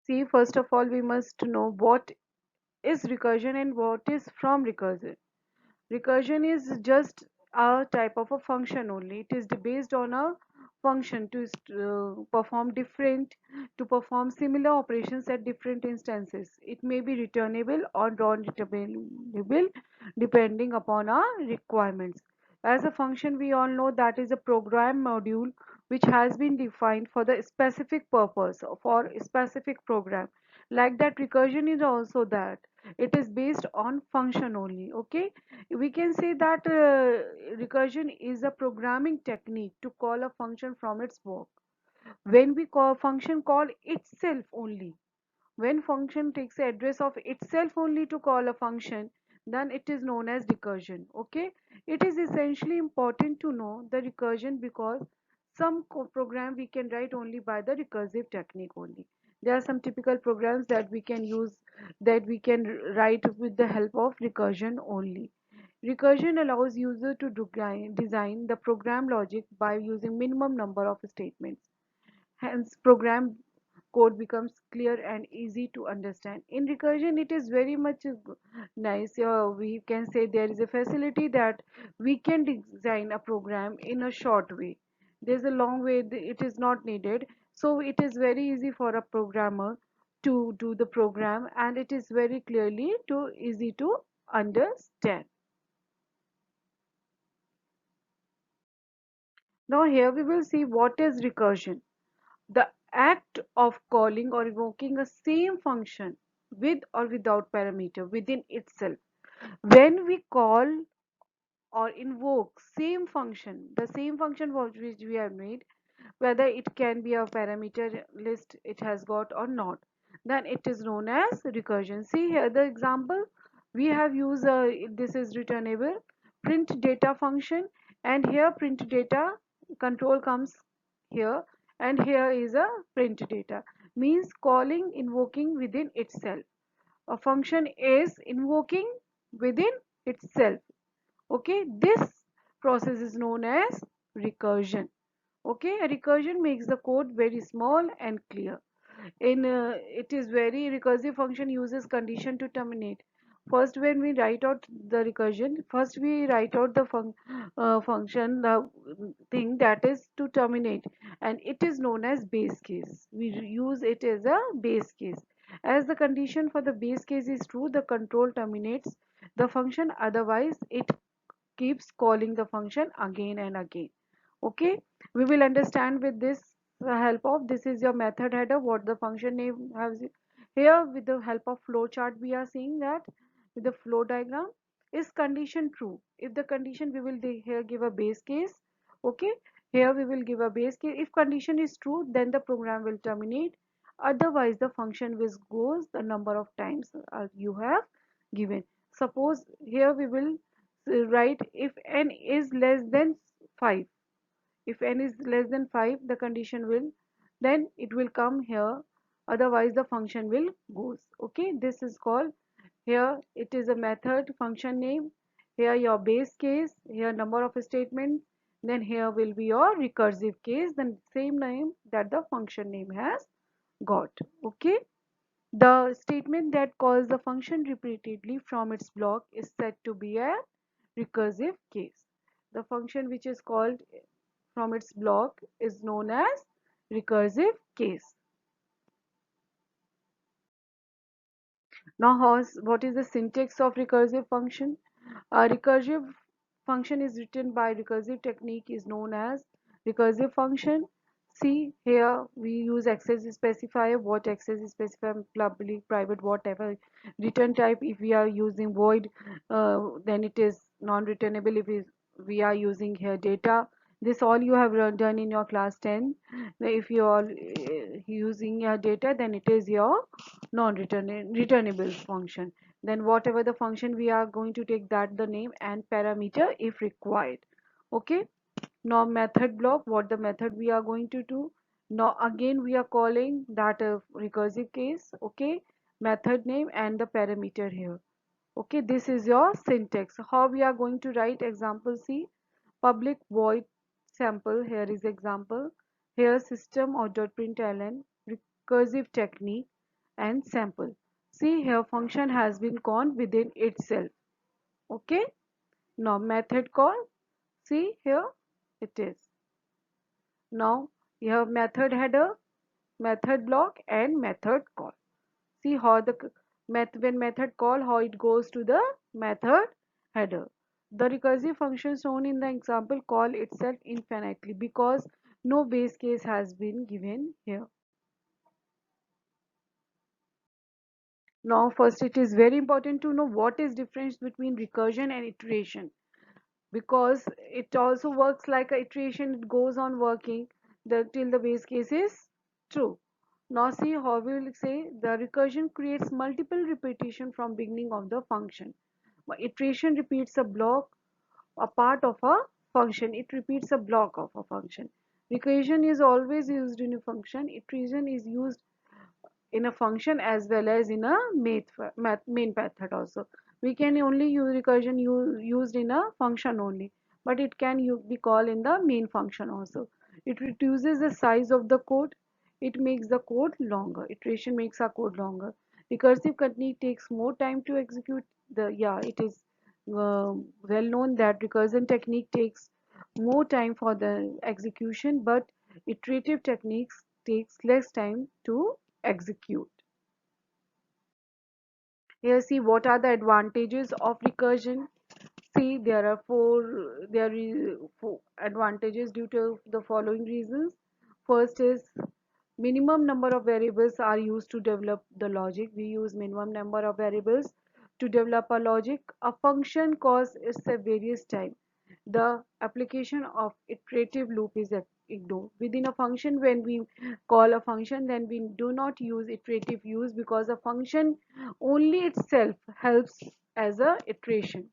See, first of all, we must know what is recursion and what is from recursion. Recursion is just a type of a function only. It is based on a function to perform different, to perform similar operations at different instances. It may be returnable or non-returnable depending upon our requirements. As a function, we all know that is a program module which has been defined for the specific purpose for a specific program. Like that, recursion is also that. It is based on function only. Okay, we can say that recursion is a programming technique to call a function from its work. When we call function call itself only, when function takes the address of itself only to call a function, then it is known as recursion. Okay, it is essentially important to know the recursion because some program we can write only by the recursive technique only. There are some typical programs that we can use, that we can write with the help of recursion only. Recursion allows user to design the program logic by using minimum number of statements. Hence, program code becomes clear and easy to understand. In recursion, it is very much nice. We can say there is a facility that we can design a program in a short way. There's a long way, it is not needed. So it is very easy for a programmer to do the program, and it is very clearly too easy to understand. Now here we will see what is recursion. The act of calling or invoking a same function with or without parameter within itself. When we call or invoke same function, the same function for which we have made, whether it can be a parameter list it has got or not, then it is known as recursion. See here the example we have used, this is returnable print data function, and here print data control comes here, and here is a print data, means calling invoking within itself. A function is invoking within itself. Okay, this process is known as recursion. Okay, a recursion makes the code very small and clear. In it is very recursive function uses condition to terminate. First, when we write out the recursion, first we write out the function, the thing that is to terminate, and it is known as base case. We use it as a base case. As the condition for the base case is true, the control terminates the function, otherwise it keeps calling the function again and again. Okay, we will understand with this help of, this is your method header, what the function name has here. With the help of flow chart we are seeing that with the flow diagram, is condition true, if the condition, we will here give a base case. Okay, here we will give a base case. If condition is true, then the program will terminate, otherwise the function will goes the number of times you have given. Suppose here we will write if n is less than 5. If n is less than 5, the condition will, then it will come here, otherwise the function will goes. Okay, this is called, here it is a method function name, here your base case, here number of statements, then here will be your recursive case, then same name that the function name has got. Okay, the statement that calls the function repeatedly from its block is said to be a recursive case. The function which is called from its block is known as recursive case. Now, what is the syntax of recursive function? A recursive function is written by recursive technique is known as recursive function. See here we use access specifier, what access specifier, public, private, whatever. Return type, if we are using void, then it is non-returnable. If we are using here data, this all you have done in your class 10. If you are using your data, then it is your non-returnable function. Then whatever the function we are going to take, that the name and parameter if required. Okay, now method block, what the method we are going to do. Now again we are calling that a recursive case. Okay, method name and the parameter here. Okay, this is your syntax. How we are going to write example? See, public void sample, here is example, here system or dot println recursive technique, and sample. See here, function has been called within itself. Okay. Now method call. See here, it is. Now you have method header, method block, and method call. See how the when method call, how it goes to the method header. The recursive function shown in the example call itself infinitely because no base case has been given here. Now first it is very important to know what is difference between recursion and iteration, because it also works like a iteration. It goes on working till the base case is true. Now see how we will say the recursion creates multiple repetition from beginning of the function. Iteration repeats a block, a part of a function. It repeats a block of a function. Recursion is always used in a function. Iteration is used in a function as well as in a main method also. We can only use recursion used in a function only, but it can be called in the main function also. It reduces the size of the code. It makes the code longer. Iteration makes our code longer. Recursive technique takes more time to execute. It is well known that recursion technique takes more time for the execution, but iterative techniques takes less time to execute. Here see what are the advantages of recursion. See there are four advantages due to the following reasons. First is minimum number of variables are used to develop the logic. We use minimum number of variables to develop a logic. A function calls is a various time. The application of iterative loop is ignored. Within a function, when we call a function, then we do not use iterative use because a function only itself helps as a iteration.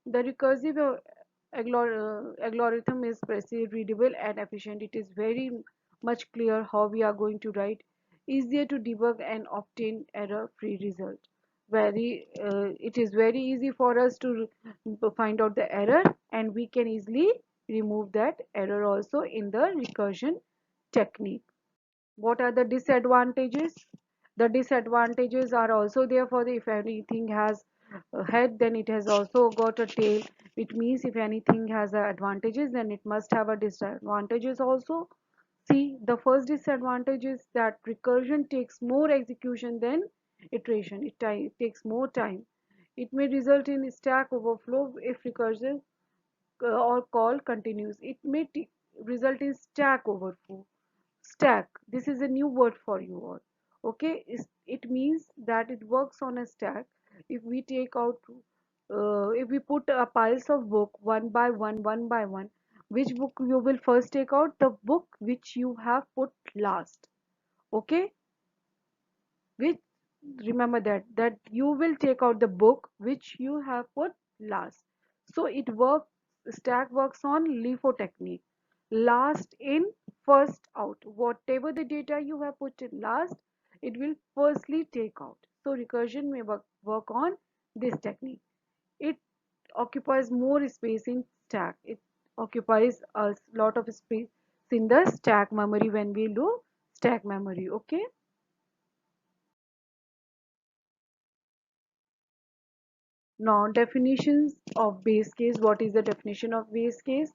The recursive algorithm is precise, readable, and efficient. It is very much clear how we are going to write, easier to debug and obtain error-free result. It is very easy for us to find out the error, and we can easily remove that error also in the recursion technique. What are the disadvantages? The disadvantages are also there for the if anything has a head, then it has also got a tail. It means if anything has advantages, then it must have a disadvantages also. See, the first disadvantage is that recursion takes more execution than iteration. It takes more time. It may result in stack overflow if recursion or call continues. It may result in stack overflow. Stack, this is a new word for you all. Okay, it means that it works on a stack. If we take out if we put a piles of book one by one, which book you will first take out? The book which you have put last. Okay, which, remember that you will take out the book which you have put last. So it works, stack works on LIFO technique. Last in, first out. Whatever the data you have put in last, it will firstly take out. So recursion may work on this technique. It occupies more space in stack. It occupies a lot of space in the stack memory when we do stack memory. Okay. Now, definitions of base case. What is the definition of base case?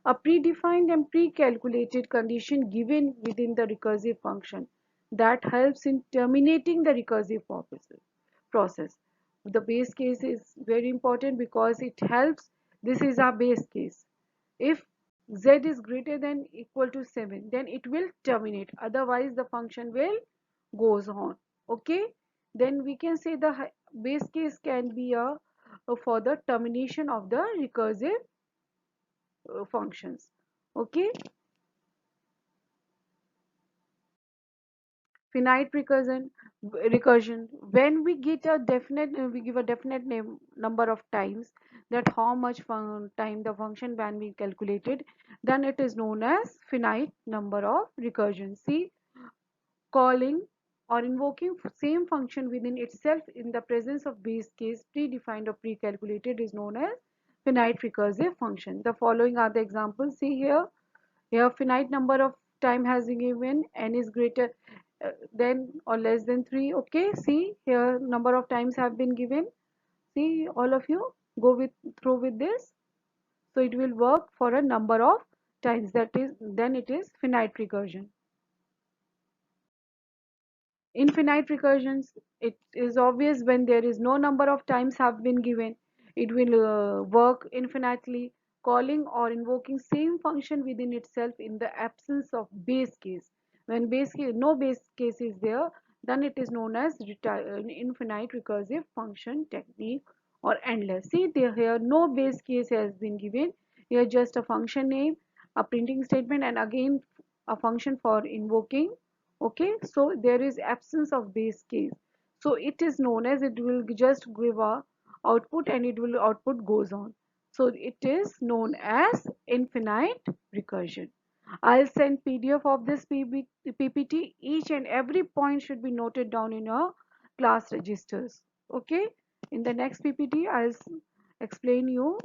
A predefined and pre-calculated condition given within the recursive function that helps in terminating the recursive process. The base case is very important because it helps. This is our base case. If z is greater than equal to 7, then it will terminate. Otherwise, the function will goes on. Okay. Then we can say the base case can be for the termination of the recursive functions. Okay. Finite recursion, when we get a definite we give a definite number of times that how much time the function can be calculated, then it is known as finite number of recursion. See, calling or invoking same function within itself in the presence of base case predefined or pre-calculated is known as finite recursive function. The following are the examples. See here, finite number of time has been given, n is greater, then or less than 3. Okay, see here number of times have been given. See, all of you go with through with this. So it will work for a number of times, that is then it is finite recursion. Infinite recursions, it is obvious when there is no number of times have been given, it will work infinitely, calling or invoking same function within itself in the absence of base case. When no base case is there, then it is known as infinite recursive function technique or endless. See there, here no base case has been given, here just a function name, a printing statement, and again a function for invoking. Okay, so there is absence of base case, so it is known as, it will just give a output and it will output goes on, so it is known as infinite recursion. I'll send PDF of this PPT. Each and every point should be noted down in your class registers. Okay, in the next PPT I'll explain you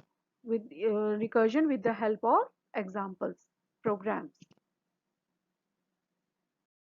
with recursion with the help of examples programs.